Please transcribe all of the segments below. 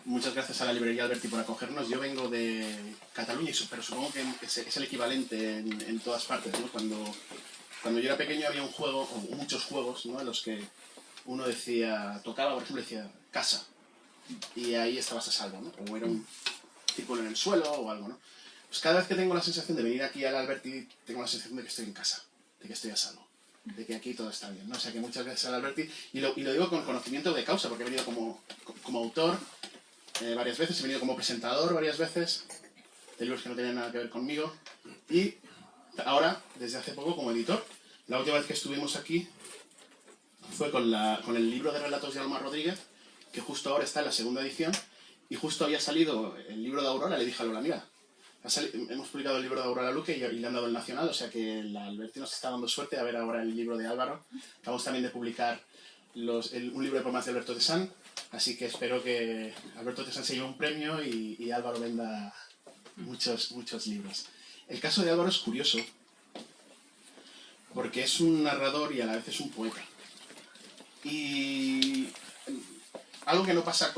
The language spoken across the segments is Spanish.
muchas gracias a la librería Alberti por acogernos. Yo vengo de Cataluña, pero supongo que es el equivalente en todas partes, ¿no? Cuando yo era pequeño había un juego, o muchos juegos, ¿no? En los que uno tocaba, por ejemplo, decía casa, y ahí estabas a salvo, ¿no? O era un círculo en el suelo o algo, ¿no? Pues cada vez que tengo la sensación de venir aquí al Alberti, tengo la sensación de que estoy en casa, de que estoy a salvo, de que aquí todo está bien, ¿no? O sea que muchas gracias al Alberti, y lo digo con conocimiento de causa, porque he venido como autor varias veces, he venido como presentador varias veces, de libros que no tenían nada que ver conmigo, y ahora, desde hace poco, como editor. La última vez que estuvimos aquí fue con el libro de relatos de Alma Rodríguez, que justo ahora está en la segunda edición, y justo había salido el libro de Aurora. Le dije a Lola, mira, hemos publicado el libro de Aurora Luque y le han dado el Nacional, o sea que la Alberti nos está dando suerte a ver ahora el libro de Álvaro. Acabamos también de publicar un libro de poemas de Alberto Tesán, así que espero que Alberto Tesán se lleve un premio y Álvaro venda muchos libros. El caso de Álvaro es curioso, porque es un narrador y a la vez es un poeta. Y algo que no pasa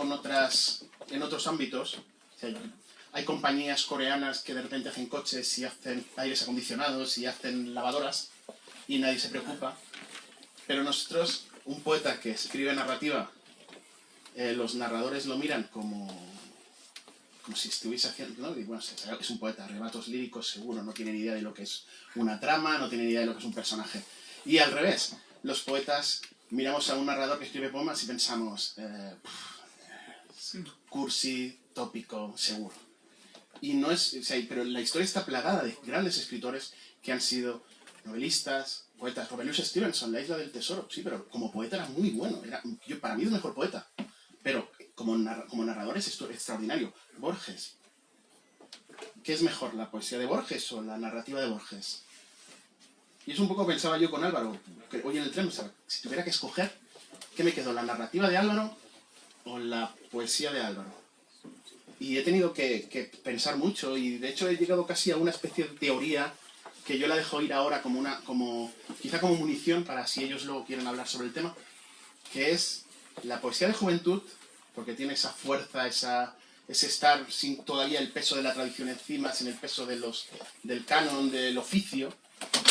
en otros ámbitos, o sea, hay compañías coreanas que de repente hacen coches y hacen aires acondicionados y hacen lavadoras y nadie se preocupa, pero nosotros, un poeta que escribe narrativa, los narradores lo miran como si estuviese haciendo, ¿no? Y bueno, es un poeta, arrebatos líricos seguro, no tiene ni idea de lo que es una trama, no tiene ni idea de lo que es un personaje. Y al revés, los poetas miramos a un narrador que escribe poemas y pensamos, cursi, tópico, seguro. Y no es, o sea, pero la historia está plagada de grandes escritores que han sido novelistas, poetas. Robert Louis Stevenson, La isla del tesoro, sí, pero como poeta era muy bueno. Para mí es el mejor poeta. Pero como narrador es extraordinario. Borges. ¿Qué es mejor, la poesía de Borges o la narrativa de Borges? Y es un poco pensaba yo con Álvaro, que hoy en el tren, o sea, si tuviera que escoger, ¿qué me quedó? ¿La narrativa de Álvaro o la poesía de Álvaro? Y he tenido que pensar mucho, y de hecho he llegado casi a una especie de teoría que yo la dejo ir ahora quizá como munición para si ellos luego quieren hablar sobre el tema, que es la poesía de juventud, porque tiene esa fuerza, ese estar sin todavía el peso de la tradición encima, sin el peso del canon, del oficio.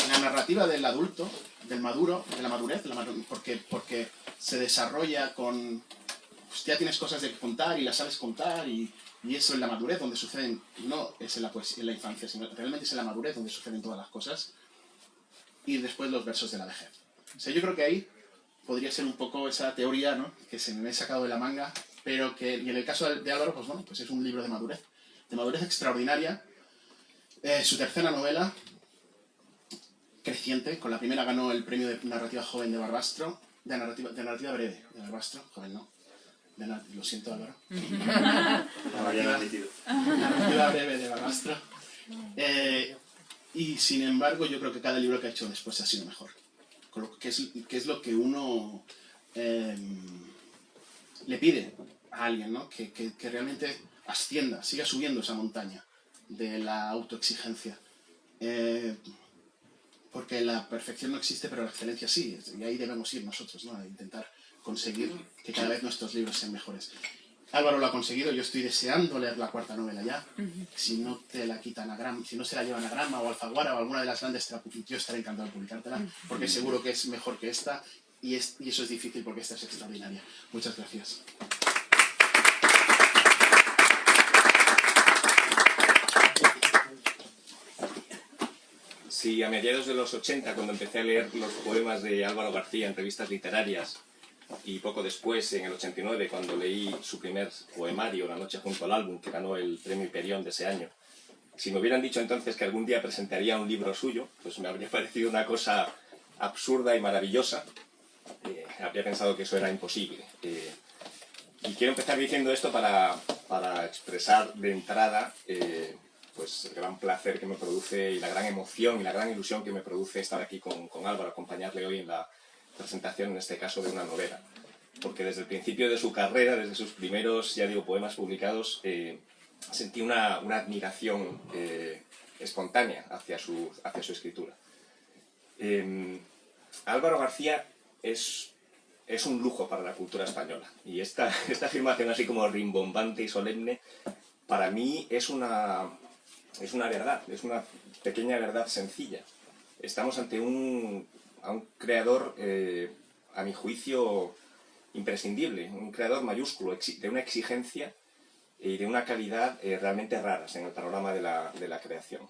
La narrativa del adulto, del maduro, de la madurez, porque se desarrolla con... Pues ya tienes cosas de contar y las sabes contar, y eso en la madurez donde suceden, no es en la infancia, sino realmente es en la madurez donde suceden todas las cosas. Y después los versos de la vejez. O sea, yo creo que ahí podría ser un poco esa teoría, ¿no?, que se me he sacado de la manga, pero que, y en el caso de Álvaro, pues bueno, pues es un libro de madurez extraordinaria. Su tercera novela, Creciente, con la primera ganó el premio de narrativa joven de Barbastro, de narrativa breve, de Barbastro, joven no, lo siento Álvaro, narrativa breve de Barbastro, y sin embargo yo creo que cada libro que ha hecho después ha sido mejor, que es lo que uno le pide a alguien, ¿no? Que realmente ascienda, siga subiendo esa montaña de la autoexigencia. Porque la perfección no existe, pero la excelencia sí, y ahí debemos ir nosotros, ¿no?, a intentar conseguir que cada vez nuestros libros sean mejores. Álvaro lo ha conseguido, yo estoy deseando leer la cuarta novela ya. Si no te la quitan a Grama, si no se la llevan a Grama o Alfaguara o alguna de las grandes, yo estaré encantado de publicártela, porque seguro que es mejor que esta, y eso es difícil porque esta es extraordinaria. Muchas gracias. Sí, a mediados de los 80, cuando empecé a leer los poemas de Álvaro García en revistas literarias, y poco después, en el 89, cuando leí su primer poemario, La noche junto al álbum, que ganó el premio Hiperión de ese año, si me hubieran dicho entonces que algún día presentaría un libro suyo, pues me habría parecido una cosa absurda y maravillosa. Habría pensado que eso era imposible. Y quiero empezar diciendo esto para expresar de entrada pues el gran placer que me produce y la gran emoción y la gran ilusión que me produce estar aquí con Álvaro, acompañarle hoy en la presentación, en este caso, de una novela. Porque desde el principio de su carrera, desde sus primeros, ya digo, poemas publicados, sentí una admiración espontánea hacia su escritura. Álvaro García es es un lujo para la cultura española. Y esta afirmación así como rimbombante y solemne, para mí es una verdad, es una pequeña verdad sencilla. Estamos ante un creador, a mi juicio, imprescindible, un creador mayúsculo, de una exigencia y de una calidad realmente raras en el panorama de la creación.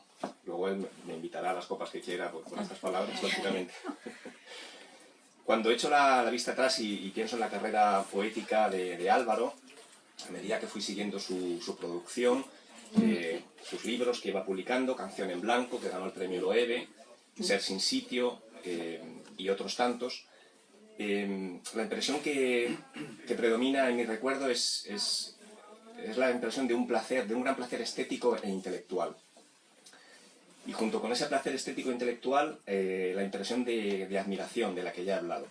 Luego él me invitará a las copas que quiera por estas palabras, lógicamente. Cuando echo la vista atrás y pienso en la carrera poética de Álvaro, a medida que fui siguiendo su producción, sus libros que iba publicando, Canción en Blanco, que ganó el premio Loewe, Ser sin sitio y otros tantos, la impresión que predomina en mi recuerdo es la impresión de un gran placer estético e intelectual. Y junto con ese placer estético e intelectual, la impresión de admiración, de la que ya he hablado.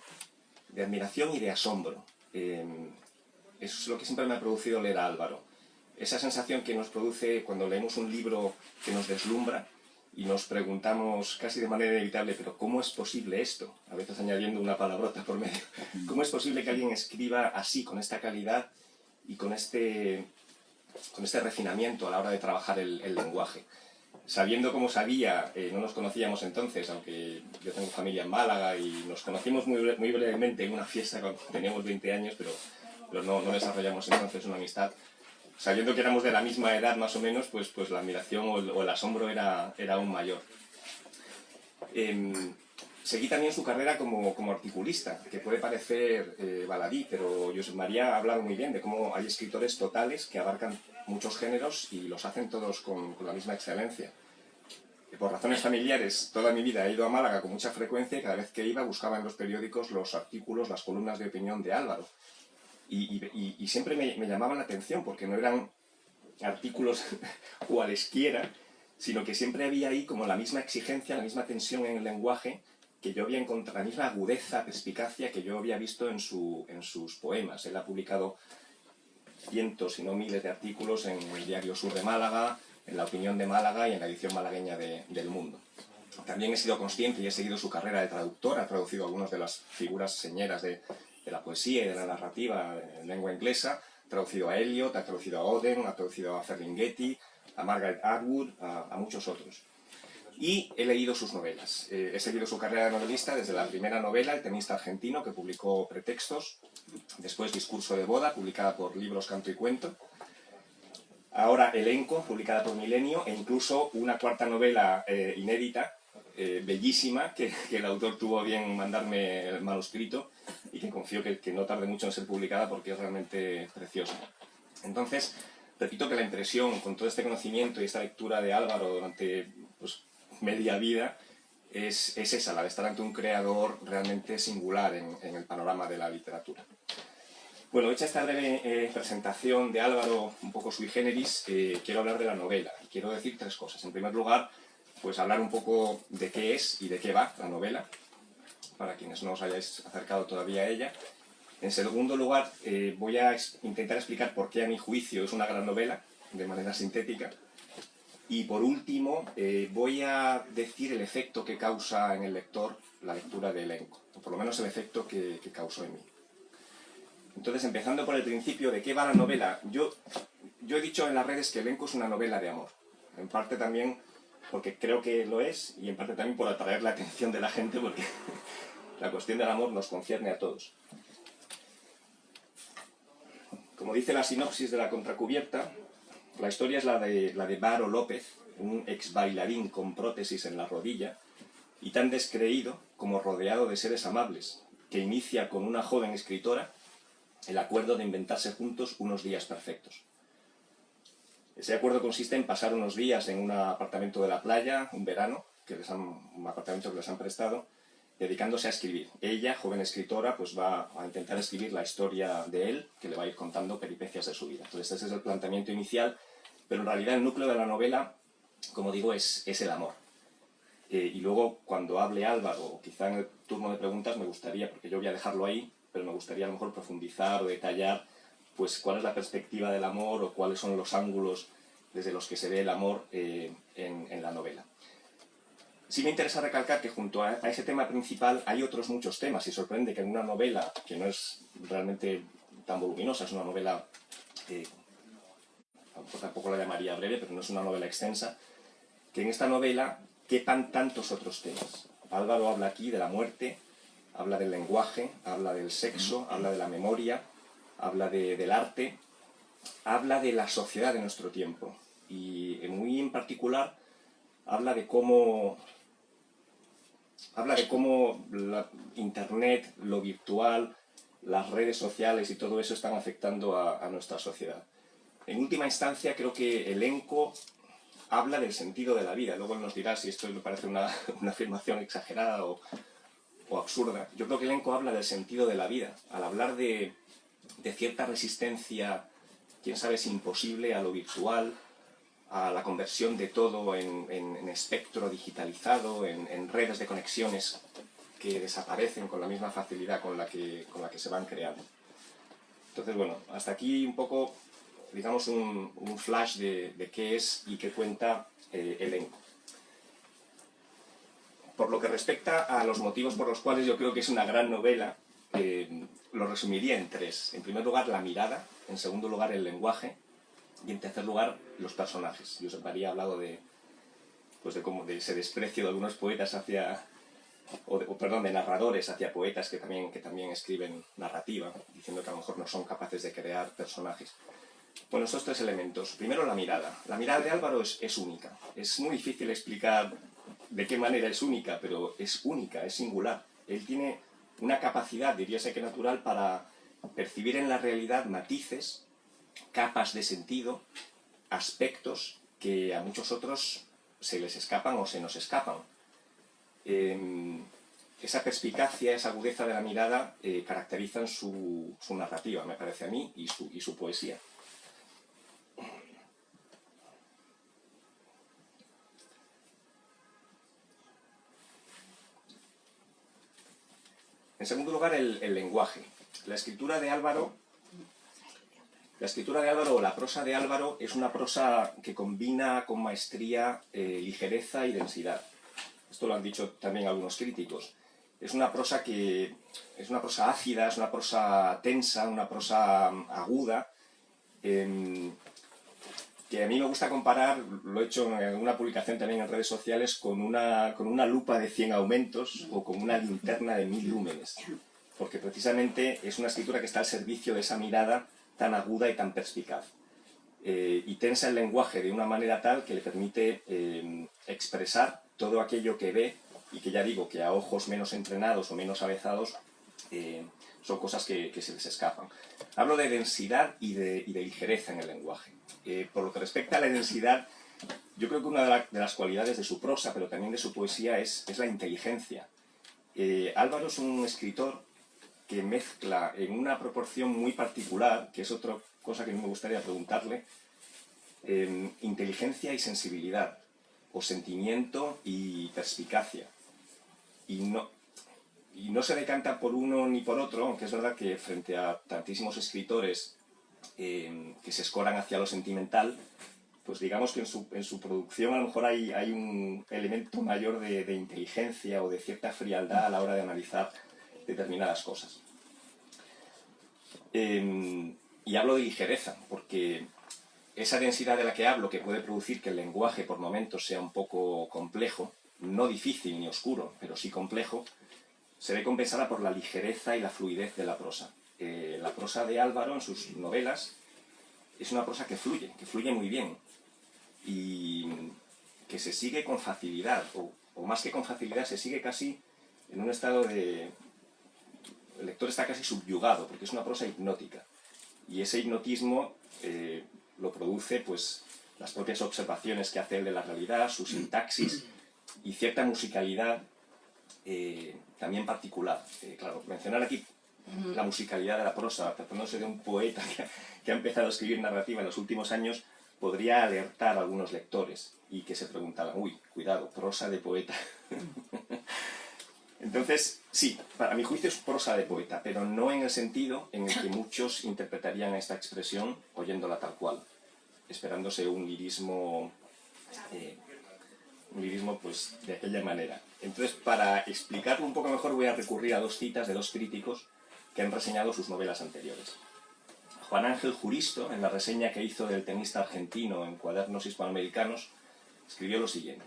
De admiración y de asombro. Eso es lo que siempre me ha producido leer a Álvaro. Esa sensación que nos produce cuando leemos un libro que nos deslumbra y nos preguntamos casi de manera inevitable, pero ¿cómo es posible esto? A veces añadiendo una palabrota por medio. ¿Cómo es posible que alguien escriba así, con esta calidad y con este refinamiento a la hora de trabajar el lenguaje? Sabiendo como sabía, no nos conocíamos entonces, aunque yo tengo familia en Málaga y nos conocimos muy brevemente en una fiesta cuando teníamos 20 años, pero no desarrollamos entonces una amistad. Sabiendo que éramos de la misma edad más o menos, pues la admiración o el asombro era aún mayor. Seguí también su carrera como articulista, que puede parecer baladí, pero Josep María ha hablado muy bien de cómo hay escritores totales que abarcan muchos géneros y los hacen todos con la misma excelencia. Por razones familiares, toda mi vida he ido a Málaga con mucha frecuencia y cada vez que iba buscaba en los periódicos los artículos, las columnas de opinión de Álvaro. Y siempre me llamaban la atención porque no eran artículos cualesquiera, sino que siempre había ahí como la misma exigencia, la misma tensión en el lenguaje que yo había encontrado, la misma agudeza, perspicacia que yo había visto en sus poemas. Él ha publicado cientos, si no miles de artículos en el Diario Sur de Málaga, en La Opinión de Málaga y en la edición malagueña del Mundo. También he sido consciente y he seguido su carrera de traductor, ha traducido algunas de las figuras señeras de la poesía y de la narrativa en lengua inglesa, ha traducido a Eliot, ha traducido a Auden, ha traducido a Ferlinghetti, a Margaret Atwood, a muchos otros. Y he leído sus novelas. He seguido su carrera de novelista desde la primera novela, El tenista argentino, que publicó Pretextos, después Discurso de boda, publicada por Libros, Canto y Cuento, ahora Elenco, publicada por Milenio, e incluso una cuarta novela inédita, bellísima, que el autor tuvo a bien mandarme el manuscrito y que confío que no tarde mucho en ser publicada porque es realmente preciosa. Entonces, repito que la impresión, con todo este conocimiento y esta lectura de Álvaro durante media vida, es esa, la de estar ante un creador realmente singular en el panorama de la literatura. Bueno, hecha esta breve presentación de Álvaro, un poco sui generis, quiero hablar de la novela. Quiero decir tres cosas. En primer lugar, pues hablar un poco de qué es y de qué va la novela, para quienes no os hayáis acercado todavía a ella. En segundo lugar, voy a intentar explicar por qué a mi juicio es una gran novela, de manera sintética. Y por último, voy a decir el efecto que causa en el lector la lectura de Elenco, o por lo menos el efecto que causó en mí. Entonces, empezando por el principio, ¿de qué va la novela? Yo he dicho en las redes que Elenco es una novela de amor. En parte también porque creo que lo es, y en parte también por atraer la atención de la gente, porque la cuestión del amor nos concierne a todos. Como dice la sinopsis de la contracubierta, la historia es la de Varo López, un ex bailarín con prótesis en la rodilla y tan descreído como rodeado de seres amables, que inicia con una joven escritora el acuerdo de inventarse juntos unos días perfectos. Ese acuerdo consiste en pasar unos días en un apartamento de la playa, un verano, un apartamento que les han prestado, dedicándose a escribir. Ella, joven escritora, pues va a intentar escribir la historia de él, que le va a ir contando peripecias de su vida. Entonces ese es el planteamiento inicial, pero en realidad el núcleo de la novela, como digo, es el amor. Y luego, cuando hable Álvaro, o quizá en el turno de preguntas, me gustaría, porque yo voy a dejarlo ahí, pero me gustaría a lo mejor profundizar o detallar pues cuál es la perspectiva del amor o cuáles son los ángulos desde los que se ve el amor en la novela. Sí me interesa recalcar que junto a ese tema principal hay otros muchos temas, y sorprende que en una novela que no es realmente tan voluminosa, es una novela, a lo mejor tampoco la llamaría breve, pero no es una novela extensa, que en esta novela quepan tantos otros temas. Álvaro habla aquí de la muerte, habla del lenguaje, habla del sexo, habla de la memoria, habla del arte, habla de la sociedad de nuestro tiempo. Y muy en particular habla de cómo la Internet, lo virtual, las redes sociales y todo eso están afectando a nuestra sociedad. En última instancia, creo que Elenco habla del sentido de la vida. Luego nos dirá si esto le parece una afirmación exagerada o absurda. Yo creo que Elenco habla del sentido de la vida. Al hablar de cierta resistencia, quién sabe si imposible, a lo virtual, a la conversión de todo en espectro digitalizado, en redes de conexiones que desaparecen con la misma facilidad con la que se van creando. Entonces, bueno, hasta aquí un poco, digamos, un flash de qué es y qué cuenta Elenco. Por lo que respecta a los motivos por los cuales yo creo que es una gran novela, lo resumiría en tres. En primer lugar, la mirada. En segundo lugar, el lenguaje. Y en tercer lugar, los personajes. Yo habría hablado de ese desprecio de algunos poetas hacia, de narradores hacia poetas que también escriben narrativa, diciendo que a lo mejor no son capaces de crear personajes. Bueno, estos tres elementos. Primero, la mirada. La mirada de Álvaro es única. Es muy difícil explicar de qué manera es única, pero es única, es singular. Él tiene una capacidad, diríase que natural, para percibir en la realidad matices, capas de sentido, aspectos que a muchos otros se les escapan o se nos escapan. Esa perspicacia, esa agudeza de la mirada caracterizan su narrativa, me parece a mí, y su poesía. En segundo lugar, el lenguaje. La escritura de Álvaro o la prosa de Álvaro es una prosa que combina con maestría ligereza y densidad. Esto lo han dicho también algunos críticos. Es una prosa ácida, es una prosa tensa, una prosa aguda, que a mí me gusta comparar, lo he hecho en una publicación también en redes sociales, con una lupa de 100 aumentos o con una linterna de 1000 lúmenes. Porque precisamente es una escritura que está al servicio de esa mirada tan aguda y tan perspicaz. Y tensa el lenguaje de una manera tal que le permite expresar todo aquello que ve, y que ya digo que a ojos menos entrenados o menos avezados son cosas que se les escapan. Hablo de densidad y de ligereza en el lenguaje. Por lo que respecta a la densidad, yo creo que una de las cualidades de su prosa, pero también de su poesía, es la inteligencia. Álvaro es un escritor que mezcla en una proporción muy particular, que es otra cosa que me gustaría preguntarle, inteligencia y sensibilidad, o sentimiento y perspicacia. Y no se decanta por uno ni por otro, aunque es verdad que frente a tantísimos escritores que se escoran hacia lo sentimental, pues digamos que en su producción a lo mejor hay un elemento mayor de inteligencia o de cierta frialdad a la hora de analizar determinadas cosas. Y hablo de ligereza, porque esa densidad de la que hablo, que puede producir que el lenguaje por momentos sea un poco complejo, no difícil ni oscuro, pero sí complejo, se ve compensada por la ligereza y la fluidez de la prosa. La prosa de Álvaro en sus novelas es una prosa que fluye muy bien, y que se sigue con facilidad, o más que con facilidad, se sigue casi en un estado de... El lector está casi subyugado, porque es una prosa hipnótica. Y ese hipnotismo lo produce pues las propias observaciones que hace él de la realidad, su sintaxis y cierta musicalidad también particular. Claro, mencionar aquí la musicalidad de la prosa, tratándose de un poeta que ha empezado a escribir narrativa en los últimos años, podría alertar a algunos lectores y que se preguntaran, uy, cuidado, prosa de poeta. Entonces, sí, para mi juicio es prosa de poeta, pero no en el sentido en el que muchos interpretarían esta expresión oyéndola tal cual, esperándose un lirismo un lirismo pues de aquella manera. Entonces, para explicarlo un poco mejor, voy a recurrir a dos citas de dos críticos que han reseñado sus novelas anteriores. Juan Ángel Juristo, en la reseña que hizo del tenista argentino en Cuadernos Hispanoamericanos, escribió lo siguiente: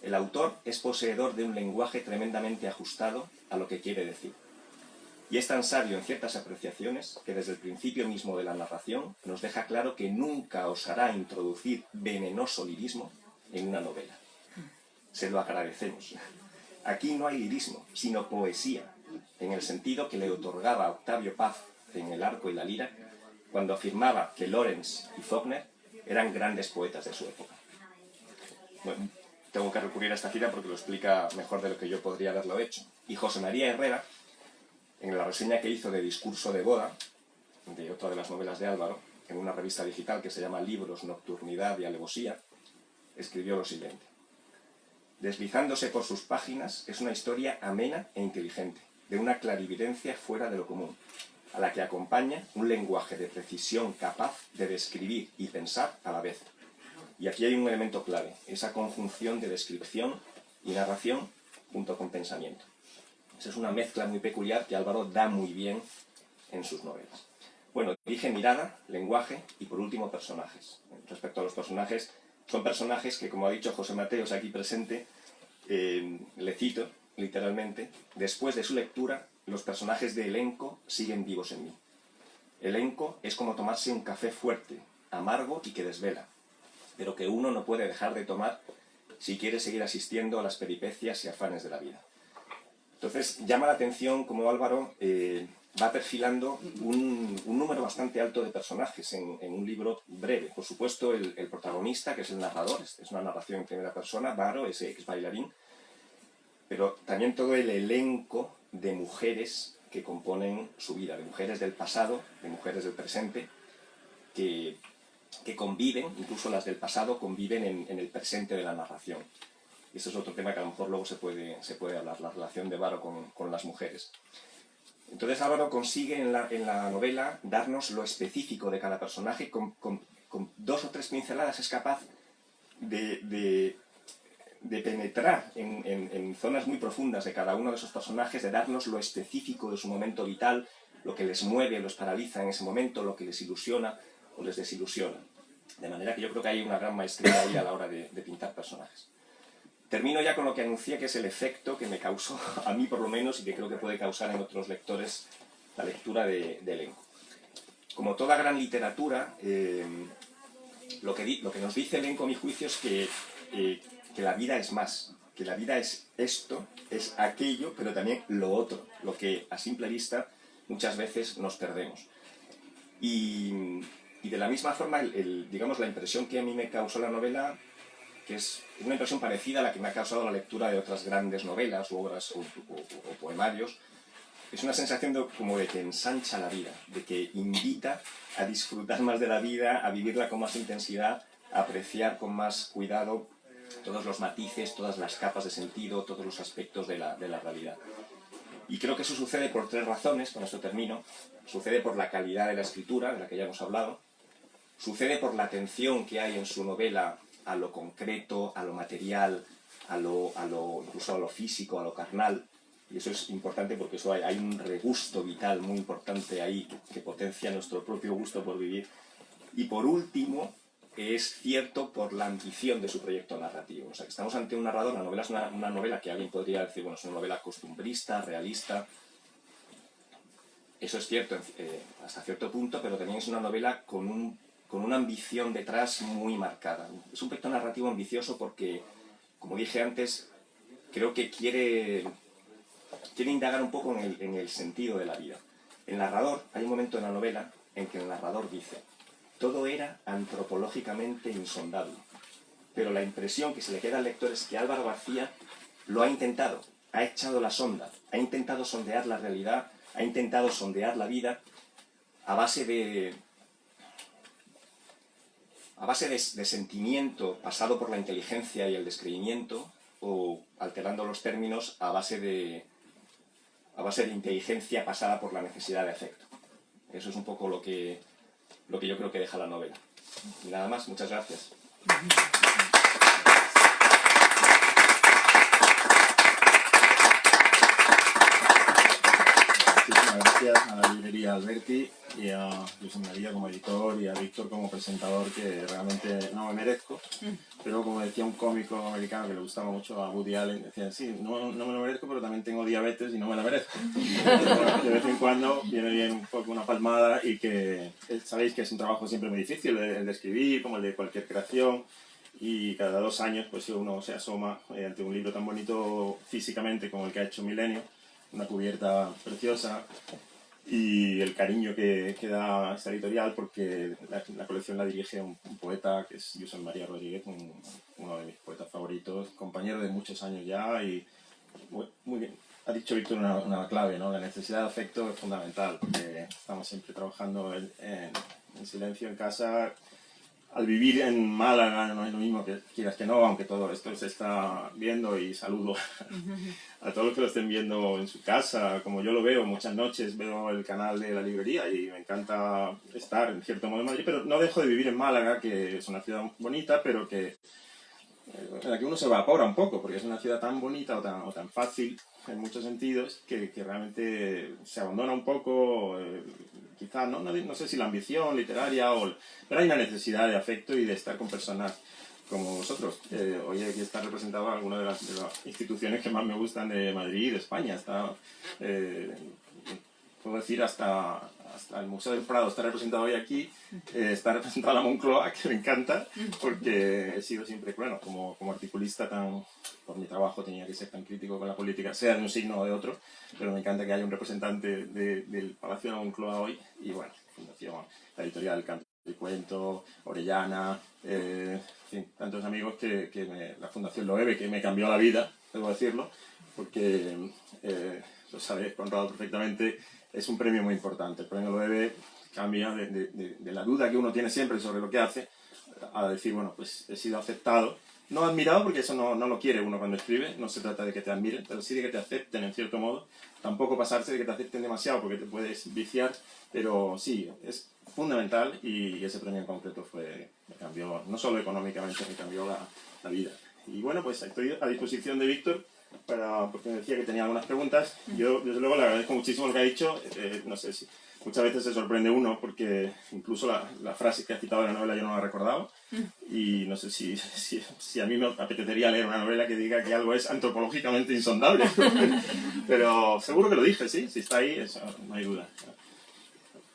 el autor es poseedor de un lenguaje tremendamente ajustado a lo que quiere decir. Y es tan sabio en ciertas apreciaciones que desde el principio mismo de la narración nos deja claro que nunca osará introducir venenoso lirismo en una novela. Se lo agradecemos. Aquí no hay lirismo, sino poesía, en el sentido que le otorgaba a Octavio Paz en El arco y la lira, cuando afirmaba que Lawrence y Faulkner eran grandes poetas de su época. Bueno, tengo que recurrir a esta cita porque lo explica mejor de lo que yo podría haberlo hecho. Y José María Herrera, en la reseña que hizo de Discurso de boda, de otra de las novelas de Álvaro, en una revista digital que se llama Libros, Nocturnidad y Alevosía, escribió lo siguiente: deslizándose por sus páginas es una historia amena e inteligente, de una clarividencia fuera de lo común, a la que acompaña un lenguaje de precisión capaz de describir y pensar a la vez. Y aquí hay un elemento clave, esa conjunción de descripción y narración junto con pensamiento. Esa es una mezcla muy peculiar que Álvaro da muy bien en sus novelas. Bueno, dije mirada, lenguaje y por último personajes. Respecto a los personajes, son personajes que, como ha dicho José Mateos aquí presente, le cito literalmente: después de su lectura, los personajes de elenco siguen vivos en mí. Elenco es como tomarse un café fuerte, amargo y que desvela, pero que uno no puede dejar de tomar si quiere seguir asistiendo a las peripecias y afanes de la vida. Entonces, llama la atención cómo Álvaro va perfilando un número bastante alto de personajes en un libro breve. Por supuesto, el protagonista, que es el narrador, es una narración en primera persona, Varo, ese ex bailarín, pero también todo el elenco de mujeres que componen su vida, de mujeres del pasado, de mujeres del presente, que conviven, incluso las del pasado conviven en el presente de la narración. Y eso es otro tema que a lo mejor luego se puede hablar, la relación de Varo con las mujeres. Entonces Álvaro consigue en la novela darnos lo específico de cada personaje, con 2 o 3 pinceladas es capaz de penetrar en zonas muy profundas de cada uno de esos personajes, de darnos lo específico de su momento vital, lo que les mueve, los paraliza en ese momento, lo que les ilusiona o les desilusiona. De manera que yo creo que hay una gran maestría ahí a la hora de pintar personajes. Termino ya con lo que anuncié, que es el efecto que me causó, a mí por lo menos, y que creo que puede causar en otros lectores, la lectura de elenco. Como toda gran literatura, lo que nos dice elenco, a mi juicio, es que la vida es más, que la vida es esto, es aquello, pero también lo otro, lo que a simple vista muchas veces nos perdemos. Y de la misma forma, digamos, la impresión que a mí me causó la novela, que es una impresión parecida a la que me ha causado la lectura de otras grandes novelas u obras o poemarios, es una sensación como de que ensancha la vida, de que invita a disfrutar más de la vida, a vivirla con más intensidad, a apreciar con más cuidado todos los matices, todas las capas de sentido, todos los aspectos de la realidad. Y creo que eso sucede por 3 razones, con esto termino. Sucede por la calidad de la escritura, de la que ya hemos hablado. Sucede por la atención que hay en su novela a lo concreto, a lo material, incluso a lo físico, a lo carnal. Y eso es importante porque eso hay un regusto vital muy importante ahí que potencia nuestro propio gusto por vivir. Y por último, es cierto por la ambición de su proyecto narrativo. O sea, que estamos ante un narrador, la novela es una novela que alguien podría decir, bueno, es una novela costumbrista, realista. Eso es cierto hasta cierto punto, pero también es una novela con una ambición detrás muy marcada. Es un proyecto narrativo ambicioso porque, como dije antes, creo que quiere indagar un poco en el sentido de la vida. El narrador, hay un momento en la novela en que el narrador dice: todo era antropológicamente insondable, pero la impresión que se le queda al lector es que Álvaro García lo ha intentado, ha echado la sonda, ha intentado sondear la realidad, ha intentado sondear la vida a base de sentimiento pasado por la inteligencia y el descreimiento, o, alterando los términos, a base de inteligencia pasada por la necesidad de afecto. Eso es un poco lo que yo creo que deja la novela. Y nada más, muchas gracias. muchísimas gracias a la librería Alberti y a José María como editor y a Víctor como presentador, que realmente no me merezco. Pero como decía un cómico americano que le gustaba mucho a Woody Allen, decía, sí, no me lo merezco, pero también tengo diabetes y no me la merezco. De vez en cuando viene bien un poco una palmada, y que sabéis que es un trabajo siempre muy difícil, el de escribir, como el de cualquier creación. Y cada 2 años pues uno se asoma ante un libro tan bonito físicamente como el que ha hecho Milenio, una cubierta preciosa, y el cariño que da esta editorial, porque la colección la dirige un poeta que es José María Rodríguez, uno de mis poetas favoritos, compañero de muchos años ya. Y muy bien, ha dicho Víctor una clave, ¿no? La necesidad de afecto es fundamental, porque estamos siempre trabajando en silencio en casa. Al vivir en Málaga no es lo mismo, que quieras que no, aunque todo esto se está viendo, y saludo a todos los que lo estén viendo en su casa, como yo lo veo muchas noches, veo el canal de la librería y me encanta estar en cierto modo en Madrid, pero no dejo de vivir en Málaga, que es una ciudad bonita, pero en la que uno se evapora un poco, porque es una ciudad tan bonita o tan fácil en muchos sentidos, que realmente se abandona un poco, quizás, no sé si la ambición literaria, pero hay una necesidad de afecto y de estar con personas como vosotros. Hoy aquí está representado alguna de las instituciones que más me gustan de Madrid y de España. Puedo decir hasta el Museo del Prado está representado hoy aquí, está representada la Moncloa, que me encanta, porque he sido siempre, bueno, como articulista, por mi trabajo tenía que ser tan crítico con la política, sea de un signo o de otro, pero me encanta que haya un representante del Palacio de la Moncloa hoy. Y bueno, Fundación, la editorial Canto y Cuento, Orellana, en fin, tantos amigos la Fundación Loewe, que me cambió la vida, debo decirlo, porque lo sabe Conrado perfectamente. Es un premio muy importante. El premio Loewe cambia de la duda que uno tiene siempre sobre lo que hace, a decir, bueno, pues he sido aceptado. No admirado, porque eso no lo quiere uno cuando escribe, no se trata de que te admiren, pero sí de que te acepten en cierto modo. Tampoco pasarse de que te acepten demasiado, porque te puedes viciar, pero sí, es fundamental, y ese premio en concreto me cambió, no solo económicamente, me cambió la vida. Y bueno, pues estoy a disposición de Víctor, porque me decía que tenía algunas preguntas. Yo, desde luego, le agradezco muchísimo lo que ha dicho. No sé si muchas veces se sorprende uno, porque incluso la frase que ha citado de la novela yo no la recordaba, y no sé si a mí me apetecería leer una novela que diga que algo es antropológicamente insondable. Pero seguro que lo dije, sí, si está ahí, eso, no hay duda.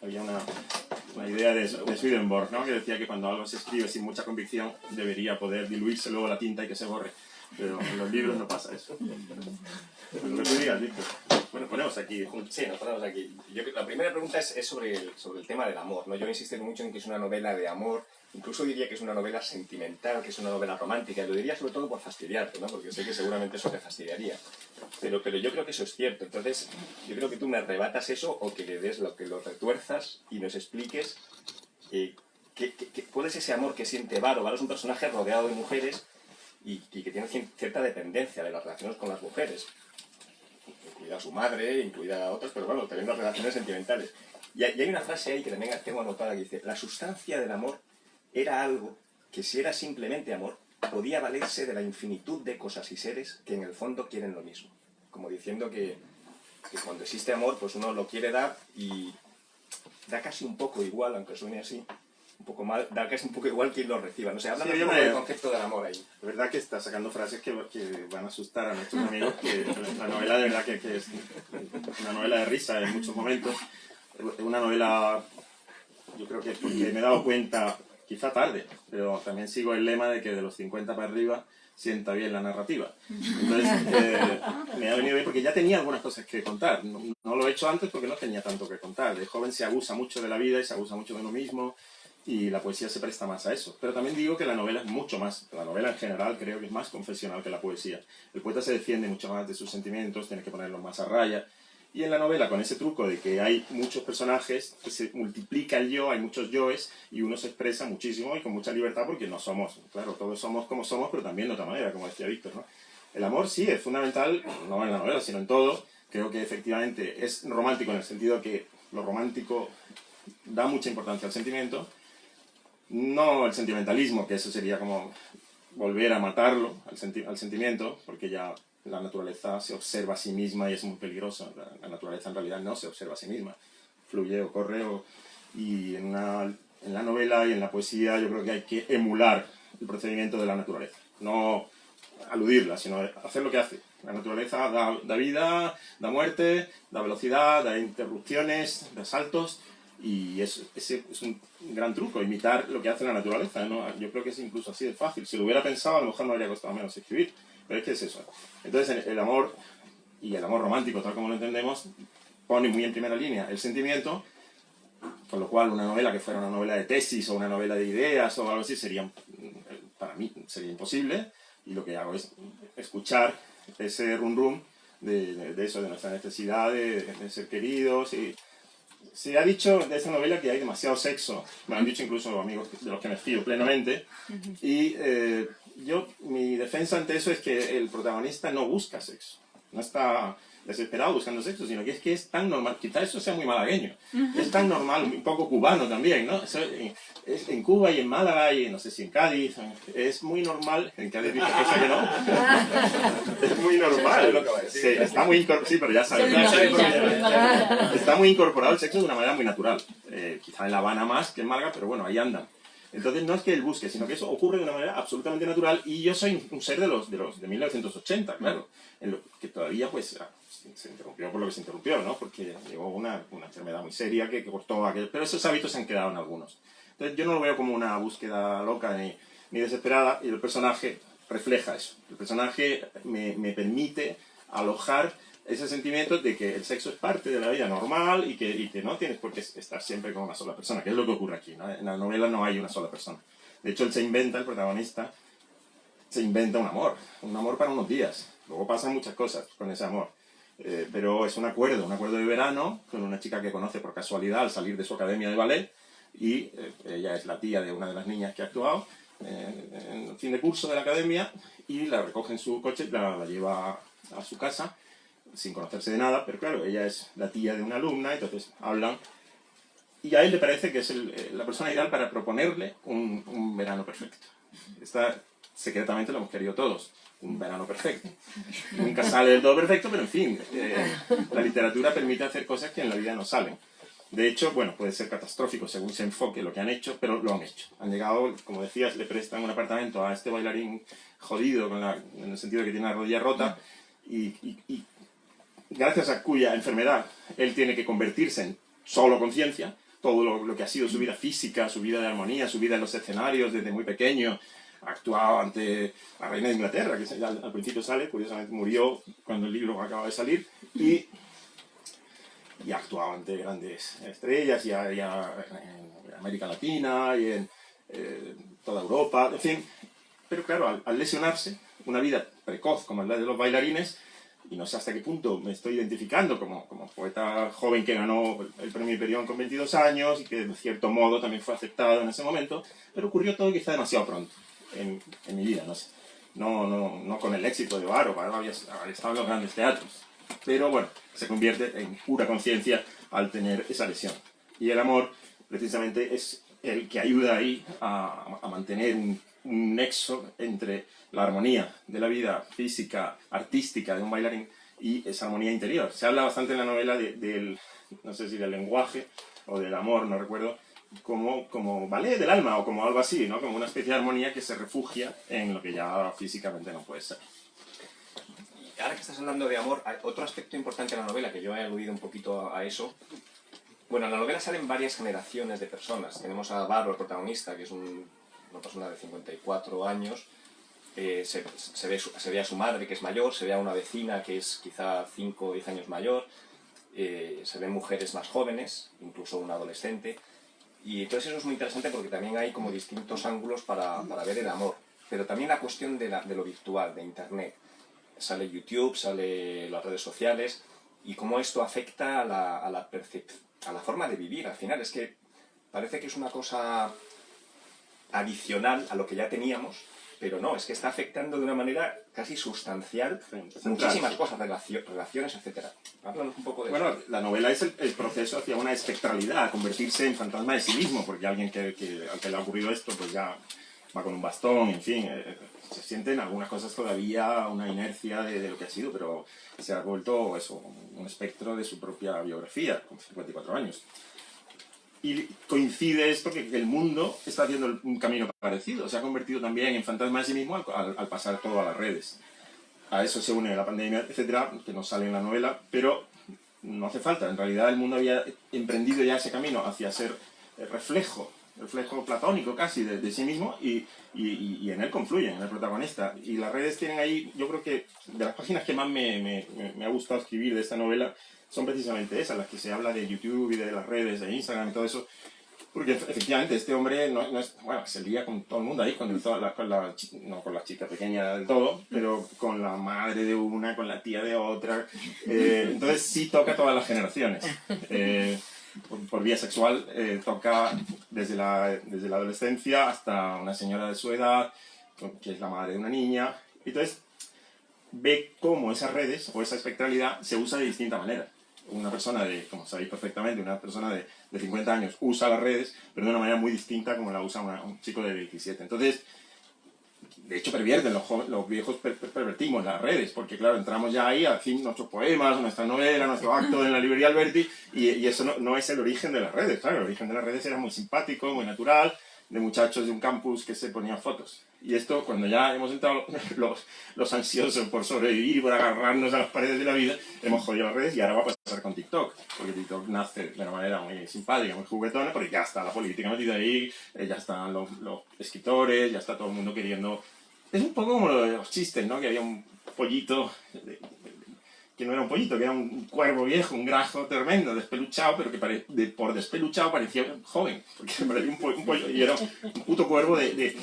Había una idea de Swedenborg, ¿no?, que decía que cuando algo se escribe sin mucha convicción debería poder diluirse luego la tinta y que se borre. Pero en los libros no pasa eso. Lo que tú digas, Víctor. Bueno, ponemos aquí. Sí, nos ponemos aquí. La primera pregunta es sobre el tema del amor, ¿no? Yo insisto mucho en que es una novela de amor, incluso diría que es una novela sentimental, que es una novela romántica, y lo diría sobre todo por fastidiarte, ¿no? Porque sé que seguramente eso te fastidiaría. Pero yo creo que eso es cierto. Entonces, yo creo que tú me arrebatas eso, o que le des que lo retuerzas y nos expliques cuál es ese amor que siente Varo. Varo es un personaje rodeado de mujeres y que tiene cierta dependencia de las relaciones con las mujeres, incluida su madre, incluida otras, pero bueno, también las relaciones sentimentales. Y hay una frase ahí que también tengo anotada que dice: la sustancia del amor era algo que, si era simplemente amor, podía valerse de la infinitud de cosas y seres que en el fondo quieren lo mismo. Como diciendo que cuando existe amor, pues uno lo quiere dar y da casi un poco igual, aunque suene así, un poco mal, da casi un poco igual quien lo reciba. No sé, habla un poco del concepto del amor ahí. De verdad que está sacando frases que van a asustar a nuestros amigos, que la novela de verdad que es una novela de risa en muchos momentos. Es una novela, yo creo que porque me he dado cuenta, quizá tarde, pero también sigo el lema de que de los 50 para arriba sienta bien la narrativa. Entonces, me ha venido bien porque ya tenía algunas cosas que contar. No lo he hecho antes porque no tenía tanto que contar. De joven se abusa mucho de la vida y se abusa mucho de uno mismo, y la poesía se presta más a eso. Pero también digo que la novela es mucho más, la novela en general creo que es más confesional que la poesía. El poeta se defiende mucho más de sus sentimientos, tiene que ponerlos más a raya. Y en la novela, con ese truco de que hay muchos personajes, pues se multiplica el yo, hay muchos yoes, y uno se expresa muchísimo y con mucha libertad, porque no somos, claro, todos somos como somos, pero también de otra manera, como decía Víctor, ¿no? El amor sí es fundamental, no en la novela, sino en todo. Creo que efectivamente es romántico en el sentido que lo romántico da mucha importancia al sentimiento. No el sentimentalismo, que eso sería como volver a matarlo, al sentimiento, porque ya la naturaleza se observa a sí misma y es muy peligroso. La naturaleza en realidad no se observa a sí misma, fluye o corre. Y en la novela y en la poesía yo creo que hay que emular el procedimiento de la naturaleza. No aludirla, sino hacer lo que hace. La naturaleza da vida, da muerte, da velocidad, da interrupciones, da saltos, y ese es un gran truco, imitar lo que hace la naturaleza, ¿no? Yo creo que es incluso así de fácil. Si lo hubiera pensado, a lo mejor me habría costado menos escribir, pero es que es eso. Entonces el amor, y el amor romántico, tal como lo entendemos, pone muy en primera línea el sentimiento, con lo cual una novela que fuera una novela de tesis o una novela de ideas o algo así sería, para mí, sería imposible. Y lo que hago es escuchar ese rum de eso, de nuestra necesidad de ser queridos. Y se ha dicho de esa novela que hay demasiado sexo. Me han dicho incluso amigos de los que me fío plenamente. Y mi defensa ante eso es que el protagonista no busca sexo. No está desesperado buscando sexo, sino que es tan normal, quizás eso sea muy malagueño, es tan normal, un poco cubano también, ¿no? Eso, en Cuba y en Málaga y no sé si en Cádiz, es muy normal, en Cádiz dice cosa que no, es muy normal, sí, está muy incorporado, sí, pero ya sabes, está muy incorporado el sexo de una manera muy natural, quizá en La Habana más que en Málaga, pero bueno, ahí andan. Entonces no es que él busque, sino que eso ocurre de una manera absolutamente natural, y yo soy un ser de 1980, claro, en lo que todavía pues se interrumpió por lo que se interrumpió, ¿no? Porque llegó una enfermedad muy seria que cortó aquel... Pero esos hábitos se han quedado en algunos. Entonces yo no lo veo como una búsqueda loca ni desesperada, y el personaje refleja eso. El personaje me permite alojar ese sentimiento de que el sexo es parte de la vida normal y que no tienes por qué estar siempre con una sola persona, que es lo que ocurre aquí, ¿no? En la novela no hay una sola persona. De hecho, el protagonista, se inventa un amor para unos días. Luego pasan muchas cosas con ese amor. Pero es un acuerdo de verano con una chica que conoce por casualidad al salir de su academia de ballet, y ella es la tía de una de las niñas que ha actuado en el fin de curso de la academia, y la recoge en su coche, la lleva a su casa sin conocerse de nada, pero claro, ella es la tía de una alumna, entonces hablan, y a él le parece que es la persona ideal para proponerle un verano perfecto. Secretamente lo hemos querido todos, un verano perfecto. Nunca sale del todo perfecto, pero en fin, la literatura permite hacer cosas que en la vida no salen. De hecho, bueno, puede ser catastrófico según se enfoque lo que han hecho, pero lo han hecho. Han llegado, como decías, le prestan un apartamento a este bailarín jodido, en el sentido de que tiene la rodilla rota, y gracias a cuya enfermedad él tiene que convertirse en solo conciencia, todo lo que ha sido su vida física, su vida de armonía, su vida en los escenarios desde muy pequeño. Ha actuado ante la reina de Inglaterra, que al principio sale, curiosamente murió cuando el libro acaba de salir, y ha actuado ante grandes estrellas, y en América Latina, y en toda Europa, en fin. Pero claro, al lesionarse, una vida precoz como la de los bailarines, y no sé hasta qué punto me estoy identificando como poeta joven que ganó el premio Hiperión con 22 años, y que de cierto modo también fue aceptado en ese momento, pero ocurrió todo quizá demasiado pronto en mi vida, no sé. No con el éxito de Varo había estado en los grandes teatros, pero bueno, se convierte en pura conciencia al tener esa lesión. Y el amor, precisamente, es el que ayuda ahí a mantener un nexo entre la armonía de la vida física, artística de un bailarín, y esa armonía interior. Se habla bastante en la novela no sé si del lenguaje o del amor, no recuerdo, como ballet del alma o como algo así, ¿no? Como una especie de armonía que se refugia en lo que ya físicamente no puede ser. Y ahora que estás hablando de amor, hay otro aspecto importante de la novela, que yo he aludido un poquito a eso. Bueno, en la novela salen varias generaciones de personas. Tenemos a Varo, el protagonista, que es una persona de 54 años. Se ve a su madre, que es mayor, se ve a una vecina que es quizá 5 o 10 años mayor, se ven mujeres más jóvenes, incluso un adolescente. Y entonces eso es muy interesante porque también hay como distintos ángulos para ver el amor. Pero también la cuestión de lo virtual, de Internet. Sale YouTube, sale las redes sociales, y cómo esto afecta a la forma de vivir. Al final es que parece que es una cosa adicional a lo que ya teníamos, pero no, es que está afectando de una manera casi sustancial muchísimas cosas, relaciones, etc. Háblanos un poco de eso. Bueno, la novela es el proceso hacia una espectralidad, a convertirse en fantasma de sí mismo, porque alguien al que le ha ocurrido esto, pues ya va con un bastón, en fin, se sienten algunas cosas todavía una inercia de lo que ha sido, pero se ha vuelto eso, un espectro de su propia biografía, con 54 años. Y coincide esto que el mundo está haciendo un camino parecido, se ha convertido también en fantasma de sí mismo al pasar todo a las redes. A eso se une la pandemia, etcétera, que no sale en la novela, pero no hace falta. En realidad el mundo había emprendido ya ese camino hacia ser reflejo platónico casi de sí mismo y en él confluyen, en el protagonista. Y las redes tienen ahí, yo creo que de las páginas que más me ha gustado escribir de esta novela son precisamente esas, las que se habla de YouTube y de las redes, de Instagram y todo eso. Porque efectivamente este hombre no es, bueno, se lía con todo el mundo ahí, no con la chica pequeña del todo, pero con la madre de una, con la tía de otra. Entonces sí toca a todas las generaciones. Por vía sexual toca desde la adolescencia hasta una señora de su edad, que es la madre de una niña. Entonces ve cómo esas redes o esa espectralidad se usa de distinta manera. Una persona como sabéis perfectamente, una persona de 50 años usa las redes, pero de una manera muy distinta como la usa un chico de 27. Entonces, de hecho, pervierten los viejos, pervertimos las redes, porque claro, entramos ya ahí a decir nuestros poemas, nuestra novela, nuestro acto en la librería Alberti, y eso no es el origen de las redes. Claro, el origen de las redes era muy simpático, muy natural, de muchachos de un campus que se ponían fotos. Y esto, cuando ya hemos entrado los ansiosos por sobrevivir y por agarrarnos a las paredes de la vida, hemos jodido las redes y ahora va a pasar con TikTok. Porque TikTok nace de una manera muy simpática, muy juguetona, porque ya está la política metida ahí, ya están los escritores, ya está todo el mundo queriendo... Es un poco como lo de los chistes, ¿no? Que había un pollito... que no era un pollito, que era un cuervo viejo, un grajo tremendo, despeluchado, pero que por despeluchado parecía joven, porque parecía un pollo, y era un puto cuervo de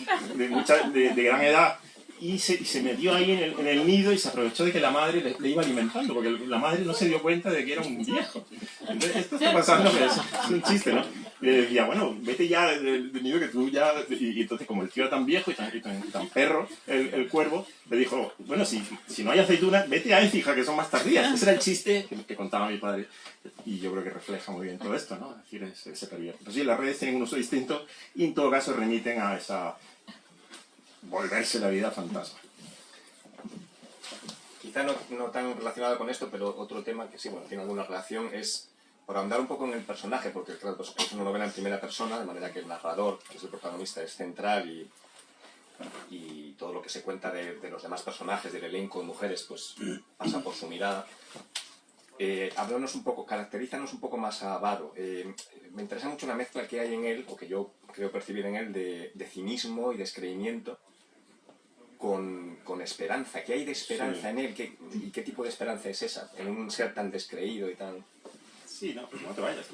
gran edad, y se metió ahí en el nido y se aprovechó de que la madre le iba alimentando, porque la madre no se dio cuenta de que era un viejo. Entonces, esto está pasando, pero es un chiste, ¿no? Y le decía, bueno, vete ya del nido que tú ya... Y entonces, como el tío era tan viejo y tan perro, el cuervo, le dijo, bueno, si no hay aceitunas, vete a Écija, que son más tardías. Ese era el chiste que contaba mi padre. Y yo creo que refleja muy bien todo esto, ¿no? Es decir, ese pervierto. Pues sí, las redes tienen un uso distinto y en todo caso remiten a esa... volverse la vida fantasma. Quizá no tan relacionado con esto, pero otro tema que sí, bueno, tiene alguna relación es, por ahondar un poco en el personaje, porque claro, pues, es una novela en primera persona, de manera que el narrador, que es el protagonista, es central y todo lo que se cuenta de los demás personajes, del elenco de mujeres, pues pasa por su mirada. Háblanos un poco, caracterízanos un poco más a Varo. Me interesa mucho una mezcla que hay en él, o que yo creo percibir en él, de cinismo y descreimiento con esperanza. ¿Qué hay de esperanza en él? ¿Y qué tipo de esperanza es esa? En un ser tan descreído y tan... Sí, no te vayas.